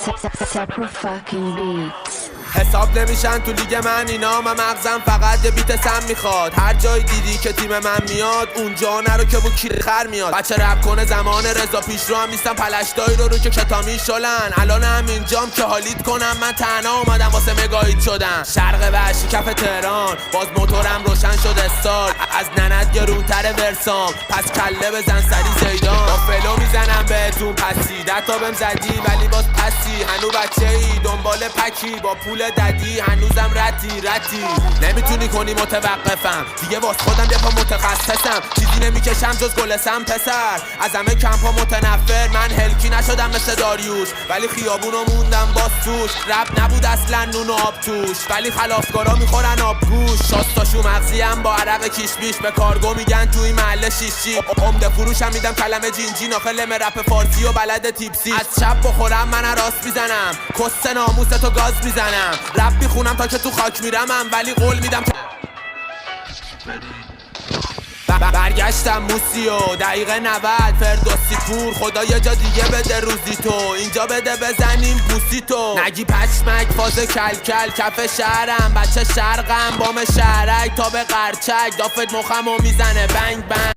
Separate fucking beats. حساب نمیشن تو لیگ من اینا، من مغزم فقط یه بیت سم میخواد. هر جای دیدی که تیم من میاد اونجا نرو که بو کیر میاد. بچه رپ کنه زمان رضا پیشرو هم نیستم، پلشتایی رو که کتامی شلن. الان هم اینجام که حالیت کنم، من تنها اومدم واسه مگاهیت شدم. شرق وحشی کف تهران، باز موتورم روشن شد استار. از ننت گرونتر ورسام، پس کله بزن سری زیدان. با فلو میزنم بهتون پسی، دتا بهم زدی ولی باز پسی. هنو بچه ای دنبال پکی، با پول ددی هنوزم رتی. نمیتونی کنی متوقفم دیگه، واس خودم یه پا متخصصم. چیزی نمیکشم جز گلسم پسر، از همه کمپا متنفر. من هلکی نشدم مثل داریوش، ولی خیابونو موندم باز توش. رپ نبود اصلا نون و آب توش، ولی خلافکارا میخورن آبگوش. شاستاشو مغزیم با عرق کیش بیش، به کارگو میگن توی محله شیشی. عمده فروشم میدم کلمه جینجی، ناخل رپ فارسی و بلد تیپسی. از چپ بخورم من راست میزنم، کس ناموستو گاز میزنم. رپ میخونم تا که تو خاک میرمم، ولی قول میدم برگشتم موسیو دقیقه 90 فردوسی پور. خدا یه جا دیگه بده روزی تو، اینجا بده بزنیم بوسی تو. نگی پشمک فاز کلکل کف شهرم، بچه شرقم بام شهرک تا به قرچک. دافت مخمو میزنه بنگ بنگ.